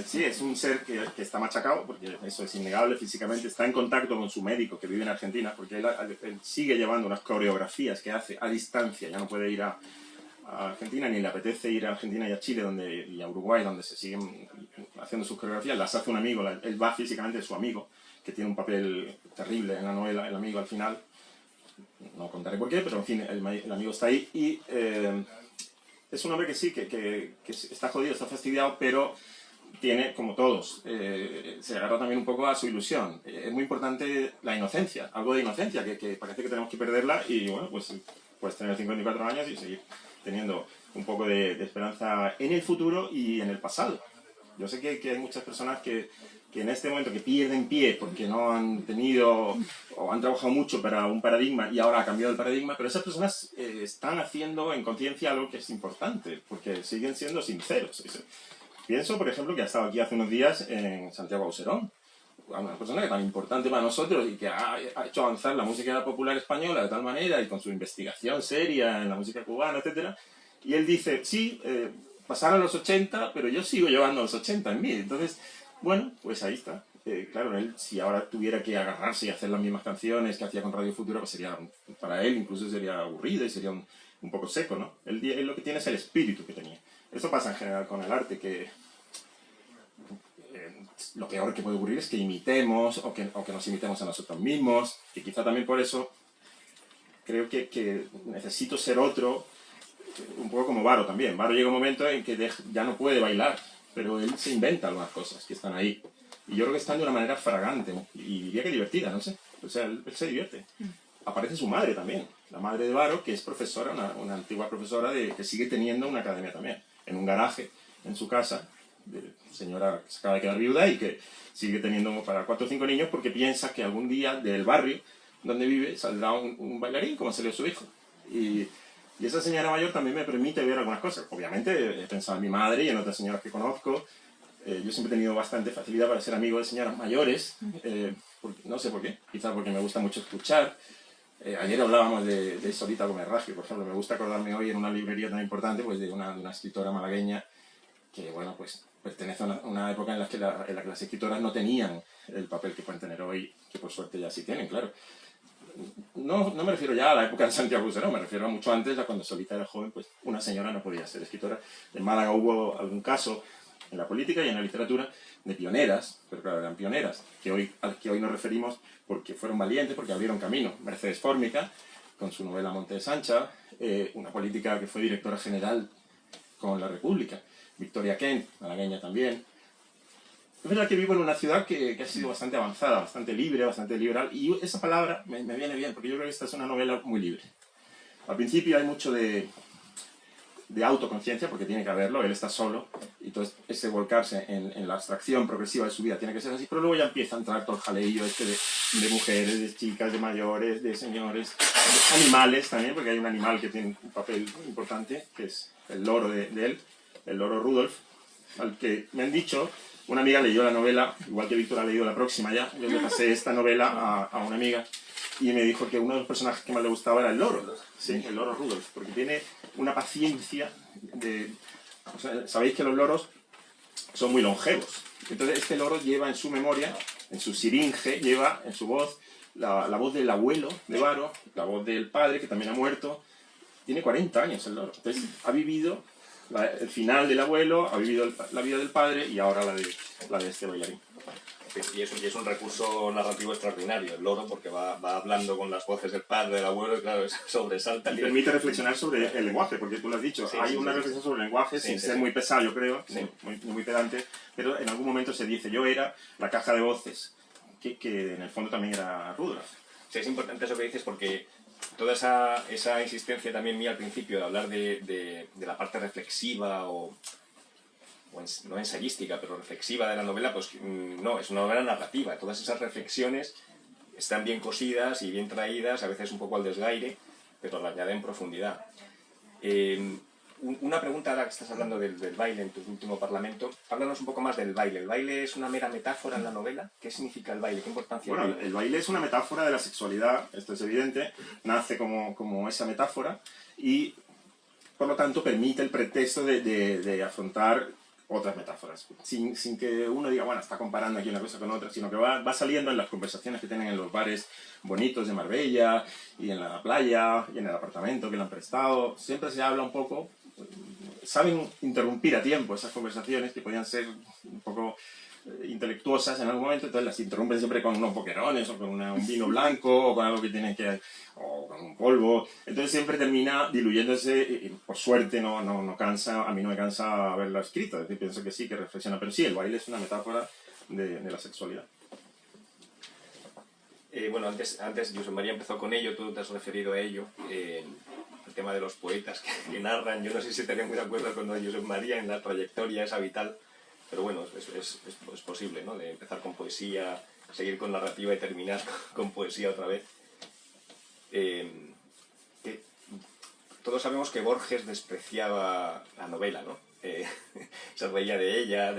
Sí, es un ser que está machacado, porque eso es innegable físicamente, está en contacto con su médico que vive en Argentina, porque él sigue llevando unas coreografías que hace a distancia, ya no puede ir a Argentina, ni le apetece ir a Argentina y a Chile y a Uruguay, donde se siguen haciendo sus coreografías, las hace un amigo, él va físicamente de su amigo, que tiene un papel terrible en la novela, el amigo al final, no contaré por qué, pero en fin, el amigo está ahí y es un hombre que sí, que está jodido, está fastidiado, pero tiene, como todos, se agarra también un poco a su ilusión. Es muy importante la inocencia, algo de inocencia, que parece que tenemos que perderla y bueno, pues puedes tener 54 años y seguir teniendo un poco de esperanza en el futuro y en el pasado. Yo sé que hay muchas personas que en este momento que pierden pie porque no han tenido o han trabajado mucho para un paradigma y ahora ha cambiado el paradigma, pero esas personas están haciendo en conciencia algo que es importante, porque siguen siendo sinceros. Pienso, por ejemplo, que ha estado aquí hace unos días en Santiago Auserón, una persona que es tan importante para nosotros y que ha hecho avanzar la música popular española de tal manera y con su investigación seria en la música cubana, etc. Y él dice, sí, pasaron los 80, pero yo sigo llevando los 80 en mí. Entonces, bueno, pues ahí está. Claro, él, si ahora tuviera que agarrarse y hacer las mismas canciones que hacía con Radio Futura, pues sería, para él incluso sería aburrido y sería un poco seco, ¿no? Él lo que tiene es el espíritu que tenía. Esto pasa en general con el arte, que lo peor que puede ocurrir es que imitemos o que nos imitemos a nosotros mismos, y quizá también por eso creo que necesito ser otro, un poco como Varo también. Varo llega un momento en que ya no puede bailar, pero él se inventa algunas cosas que están ahí. Y yo creo que están de una manera fragante, y diría que divertida, no sé. O sea, él se divierte. Aparece su madre también, la madre de Varo, que es profesora, una antigua profesora que sigue teniendo una academia también, en un garaje, en su casa, de señora que se acaba de quedar viuda y que sigue teniendo para 4 o 5 niños porque piensa que algún día del barrio donde vive saldrá un bailarín como salió su hijo. Y esa señora mayor también me permite ver algunas cosas. Obviamente he pensado en mi madre y en otras señoras que conozco. Yo siempre he tenido bastante facilidad para ser amigo de señoras mayores, no sé por qué, quizás porque me gusta mucho escuchar. Ayer hablábamos de Solita Comerragio, por ejemplo. Me gusta acordarme hoy en una librería tan importante pues de una escritora malagueña que, bueno, pues pertenece a una época en la que las escritoras no tenían el papel que pueden tener hoy, que por suerte ya sí tienen, claro. No me refiero ya a la época de Santiago Buseró, me refiero a mucho antes, a cuando Solita era joven, pues una señora no podía ser escritora. En Málaga hubo algún caso en la política y en la literatura de pioneras, pero claro, eran pioneras, a las que hoy nos referimos porque fueron valientes, porque abrieron camino. Mercedes Fórmica, con su novela Monte de Sancha, una política que fue directora general con La República. Victoria Kent, malagueña también. Es verdad que vivo en una ciudad que ha sido bastante avanzada, bastante libre, bastante liberal, y esa palabra me viene bien, porque yo creo que esta es una novela muy libre. Al principio hay mucho de autoconciencia, porque tiene que haberlo, él está solo, y entonces ese volcarse en la abstracción progresiva de su vida tiene que ser así, pero luego ya empieza a entrar todo el jaleillo de mujeres, de chicas, de mayores, de señores, de animales también, porque hay un animal que tiene un papel importante, que es el loro de él, el loro Rudolf, al que me han dicho, una amiga leyó la novela, igual que Víctor ha leído la próxima ya, yo le pasé esta novela a una amiga, y me dijo que uno de los personajes que más le gustaba era el loro, sí, el loro Rudolf, porque tiene una paciencia o sea, sabéis que los loros son muy longevos, entonces este loro lleva en su memoria, en su siringe, lleva en su voz la voz del abuelo de Varo, la voz del padre que también ha muerto. Tiene 40 años el loro, entonces ha vivido el final del abuelo, ha vivido la vida del padre y ahora la de este bailarín. Y es un recurso narrativo extraordinario, el loro, porque va hablando con las voces del padre, del abuelo, y claro, sobresalta. Y permite reflexionar sobre el lenguaje, porque tú lo has dicho, sí, hay una reflexión sobre el lenguaje, sin ser muy pesado, yo creo, muy pedante, pero en algún momento se dice, yo era la caja de voces, que en el fondo también era Rudolf. Sí, es importante eso que dices, porque toda esa insistencia también mía al principio de hablar de la parte reflexiva no ensayística, pero reflexiva de la novela, pues no, es una novela narrativa. Todas esas reflexiones están bien cosidas y bien traídas, a veces un poco al desgaire, pero le añaden profundidad. Una pregunta, ahora que estás hablando del baile en tu último parlamento, háblanos un poco más del baile. ¿El baile es una mera metáfora en la novela? ¿Qué significa el baile? ¿Qué importancia tiene? Bueno, el baile es una metáfora de la sexualidad, esto es evidente, nace como esa metáfora y por lo tanto permite el pretexto de afrontar otras metáforas, sin que uno diga, bueno, está comparando aquí una cosa con otra, sino que va saliendo en las conversaciones que tienen en los bares bonitos de Marbella, y en la playa, y en el apartamento que le han prestado. Siempre se habla un poco, saben interrumpir a tiempo esas conversaciones que podían ser un poco intelectuosas en algún momento, entonces las interrumpen siempre con unos boquerones o con un vino blanco o con algo que tiene o con un polvo, entonces siempre termina diluyéndose y por suerte no cansa, a mí no me cansa haberlo escrito, es decir, pienso que sí, que reflexiona, pero sí, el baile es una metáfora de la sexualidad. Bueno, antes Josep María empezó con ello, tú te has referido a ello, el tema de los poetas que narran. Yo no sé si estaría muy de acuerdo con Josep María en la trayectoria esa vital, pero bueno, es posible, ¿no? De empezar con poesía, seguir con narrativa y terminar con poesía otra vez. Todos sabemos que Borges despreciaba la novela, ¿no? Se reía de ella,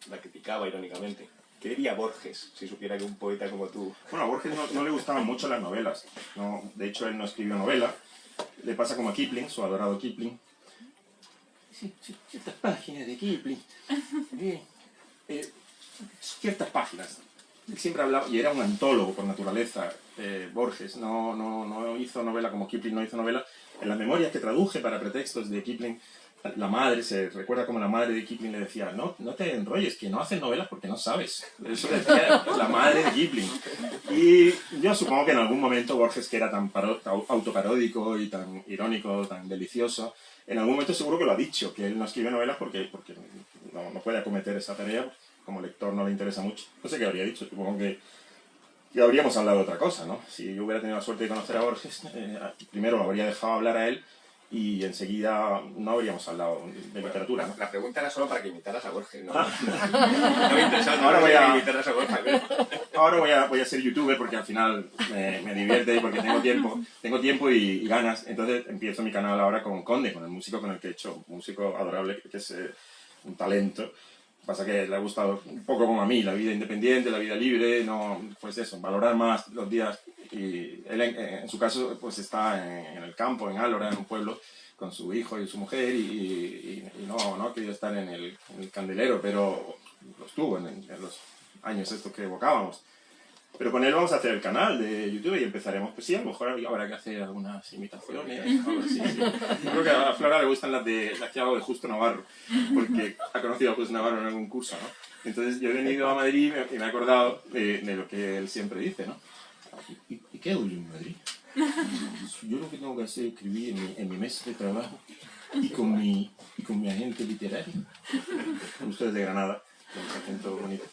la criticaba irónicamente. ¿Qué diría Borges si supiera que un poeta como tú... Bueno, a Borges no le gustaban mucho las novelas. No, de hecho, él no escribió novela. Le pasa como a Kipling, su adorado Kipling. Sí, ciertas páginas de Kipling. Ciertas páginas. Él siempre hablaba, y era un antólogo por naturaleza, Borges. No hizo novela como Kipling no hizo novela. En las memorias que traduje para pretextos de Kipling, la madre, se recuerda como la madre de Kipling le decía, no te enrolles, que no hacen novelas porque no sabes. Eso decía la madre de Kipling. Y yo supongo que en algún momento Borges, que era tan autoparódico y tan irónico, tan delicioso, en algún momento seguro que lo ha dicho, que él no escribe novelas porque no puede acometer esa tarea, como lector no le interesa mucho, no sé qué habría dicho, supongo que habríamos hablado de otra cosa, ¿no? Si yo hubiera tenido la suerte de conocer a Borges, primero lo habría dejado hablar a él y enseguida no habríamos hablado de literatura, ¿no? La pregunta era solo para que imitaras a Borges, ¿no? No me interesaba Ahora voy a- que imitaras a Borges. Ahora voy a ser youtuber porque al final me divierte y porque tengo tiempo y ganas. Entonces empiezo mi canal ahora con Conde, con el músico con el que he hecho, un músico adorable que es un talento. Pasa que le ha gustado un poco como a mí, la vida independiente, la vida libre, no, pues eso, valorar más los días. Y él en su caso pues está en el campo, en Álora, en un pueblo, con su hijo y su mujer y no ha querido estar en el candelero, pero lo estuvo en los años estos que evocábamos. Pero con él vamos a hacer el canal de YouTube y empezaremos, pues sí, a lo mejor habrá que hacer algunas imitaciones, algo así, sí. Yo creo que a Flora le gustan las que hago de Justo Navarro, porque ha conocido a Justo Navarro en algún curso, ¿no? Entonces yo he venido a Madrid y me he acordado de lo que él siempre dice, ¿no? ¿Y qué hago yo en Madrid? Yo lo que tengo que hacer es escribir en mi mesa de trabajo y con mi agente literario. Usted es de Granada. Con ese acento bonito.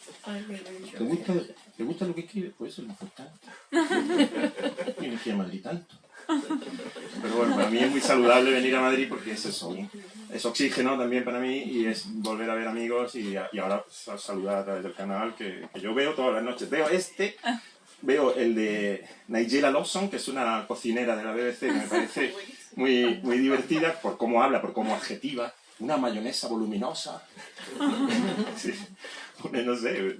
¿Te gusta lo que escribes? Pues eso es lo importante. Tienes que ir a Madrid tanto. Pero bueno, para mí es muy saludable venir a Madrid porque es eso. Es oxígeno también para mí y es volver a ver amigos y ahora pues, saludar a través del canal que yo veo todas las noches. Veo el de Nigella Lawson, que es una cocinera de la BBC que me parece muy, muy divertida por cómo habla, por cómo adjetiva. Una mayonesa voluminosa. Sí. No sé,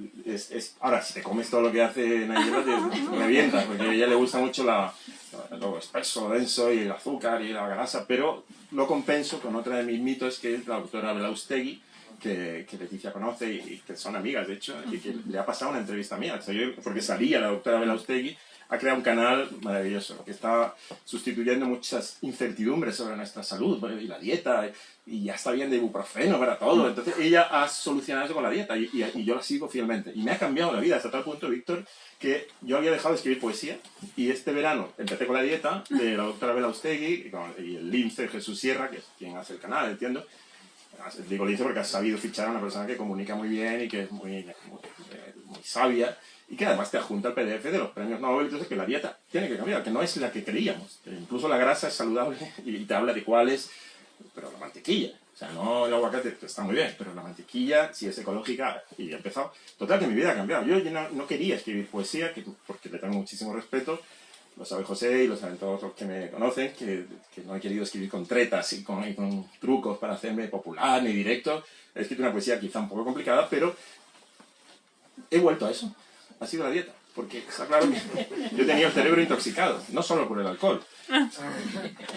ahora si te comes todo lo que hace Nigella te revientas, porque a ella le gusta mucho lo espeso, denso y el azúcar y la grasa, pero lo compenso con otra de mis mitos que es la doctora Belaustegui, que Leticia conoce y que son amigas, de hecho, y que le ha pasado una entrevista mía, porque salía la doctora Belaustegui, ha creado un canal maravilloso que está sustituyendo muchas incertidumbres sobre nuestra salud y la dieta, y ya está bien de ibuprofeno para todo. Entonces ella ha solucionado eso con la dieta y yo la sigo fielmente. Y me ha cambiado la vida hasta tal punto, Víctor, que yo había dejado de escribir poesía y este verano empecé con la dieta de la doctora Belaustegui y el lince Jesús Sierra, que es quien hace el canal, entiendo. Digo lince porque has sabido fichar a una persona que comunica muy bien y que es muy sabia. Y que además te adjunta el PDF de los premios Nobel, entonces que la dieta tiene que cambiar, que no es la que creíamos. Incluso la grasa es saludable y te habla de cuáles, pero la mantequilla, o sea, no el aguacate, que está muy bien, pero la mantequilla, si es ecológica, y he empezado. Total, que mi vida ha cambiado. Yo no quería escribir poesía, porque le tengo muchísimo respeto, lo sabe José y lo saben todos los que me conocen, que no he querido escribir con tretas y con trucos para hacerme popular ni directo. He escrito una poesía quizá un poco complicada, pero he vuelto a eso. Ha sido la dieta, porque está claro que yo tenía el cerebro intoxicado, no solo por el alcohol,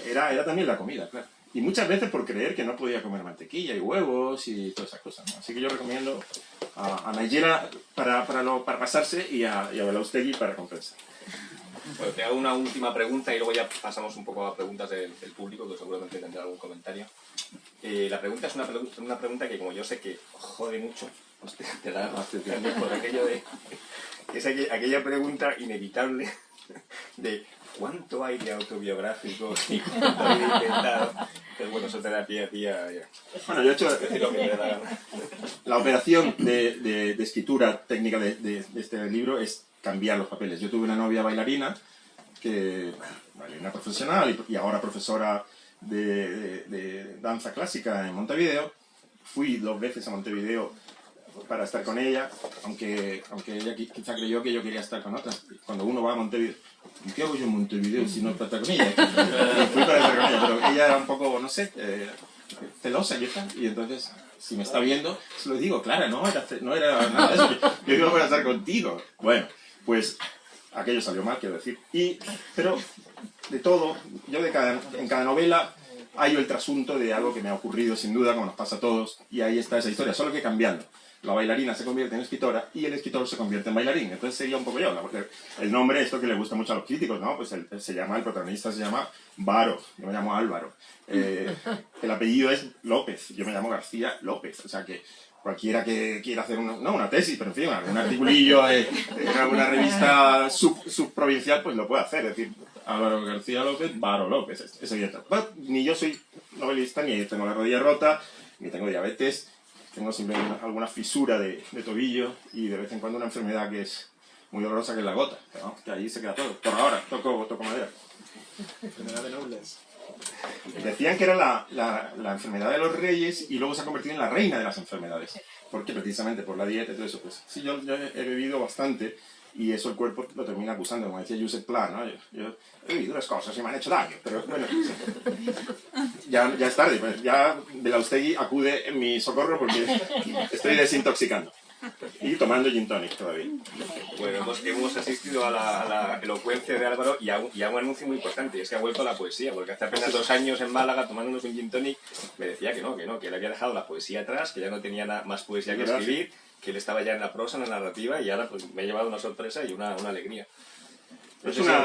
era también la comida, claro. Y muchas veces por creer que no podía comer mantequilla y huevos y todas esas cosas, ¿no? Así que yo recomiendo a Nigella para pasarse y a Belaustegui para compensar. Bueno, te hago una última pregunta y luego ya pasamos un poco a preguntas del público, que seguramente tendrá algún comentario. La pregunta es una pregunta que, como yo sé que jode mucho, hostia, te da por aquello de... Es aquella pregunta inevitable de ¿cuánto hay de autobiográfico y cuánto hay de inventado? Pues bueno, eso te da pie a ti a... Bueno, yo he hecho decir lo que te da la gana. la operación de escritura técnica de este libro es cambiar los papeles. Yo tuve una novia bailarina, bailarina profesional y ahora profesora de danza clásica en Montevideo. Fui 2 veces a Montevideo para estar con ella, aunque ella quizá creyó que yo quería estar con otras. Cuando uno va a Montevideo, ¿qué hago yo en Montevideo si no para estar con ella? Fui para estar con ella, pero ella era un poco, no sé, celosa quizá, y entonces, si me está viendo, se lo digo, Clara, no era nada de eso, yo iba para estar contigo. Bueno, pues aquello salió mal, quiero decir. Pero de todo, yo en cada novela hay el trasunto de algo que me ha ocurrido sin duda, como nos pasa a todos, y ahí está esa historia, solo que cambiando. La bailarina se convierte en escritora y el escritor se convierte en bailarín. Entonces sería un poco yo, ¿no? Porque el nombre, esto que le gusta mucho a los críticos, ¿no? Pues el protagonista se llama Varo, yo me llamo Álvaro. El apellido es López, yo me llamo García López. O sea que cualquiera que quiera hacer una tesis, pero en fin, algún articulillo en alguna revista subprovincial, pues lo puede hacer. Es decir, Álvaro García López, Varo López, es evidente. Bueno, ni yo soy novelista, ni tengo la rodilla rota, ni tengo diabetes. tengo siempre alguna fisura de tobillo y de vez en cuando una enfermedad que es muy dolorosa, que es la gota. Pero vamos, que ahí se queda todo. Por ahora, toco madera. Enfermedad de nobles. Decían que era la enfermedad de los reyes y luego se ha convertido en la reina de las enfermedades. Porque precisamente por la dieta y todo eso, pues sí, yo he bebido bastante y eso el cuerpo lo termina acusando, como decía Josep Pla, ¿no? Yo he bebido las cosas y me han hecho daño, pero bueno, ya es tarde, pues ya Belaustegui acude en mi socorro porque estoy desintoxicando. Y tomando gin tonic todavía. Bueno, hemos asistido a la elocuencia de Álvaro y a un anuncio muy importante, es que ha vuelto a la poesía, porque hace apenas 2 años en Málaga, tomándonos un gin tonic, me decía que él había dejado la poesía atrás, que ya no tenía más poesía que escribir, que él estaba ya en la prosa, en la narrativa, y ahora pues me ha llevado una sorpresa y una alegría.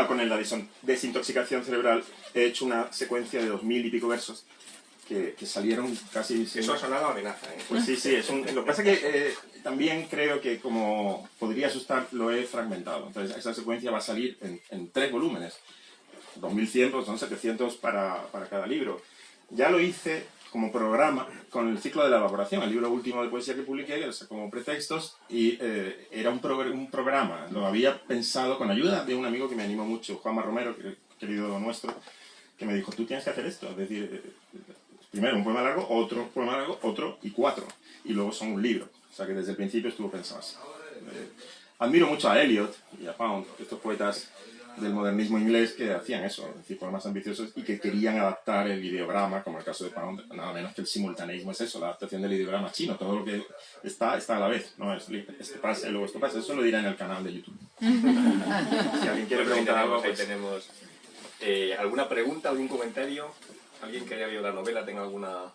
Con la desintoxicación cerebral he hecho una secuencia de 2000 y pico versos que salieron casi... Eso ha sonado a amenaza, ¿eh? Pues sí, lo que pasa es que también creo que como podría asustar, lo he fragmentado. Entonces esa secuencia va a salir en 3 volúmenes. 2100, pues son 700 para cada libro. Ya lo hice como programa con el ciclo de la elaboración, el libro último de poesía que publiqué, como pretextos, y era un programa. Lo había pensado con ayuda de un amigo que me animó mucho, Juanma Romero, querido nuestro, que me dijo, tú tienes que hacer esto. Es decir, primero un poema largo, otro poema largo, otro y 4. Y luego son un libro. O sea que desde el principio estuvo pensado así. Admiro mucho a Eliot y a Pound, estos poetas del modernismo inglés que hacían eso, es decir, poemas ambiciosos y que querían adaptar el ideograma, como el caso de Pound, nada menos que el simultaneísmo es eso, la adaptación del ideograma chino, todo lo que está a la vez, no es este pasa y luego esto pasa, eso lo dirá en el canal de YouTube. Si alguien quiere preguntar algo, ahí tenemos alguna pregunta, algún comentario, alguien que haya leído la novela tenga alguna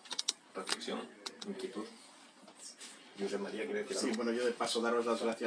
reflexión, inquietud. Josep María, ¿quiere decir algo? Sí, bueno, yo de paso daros las gracias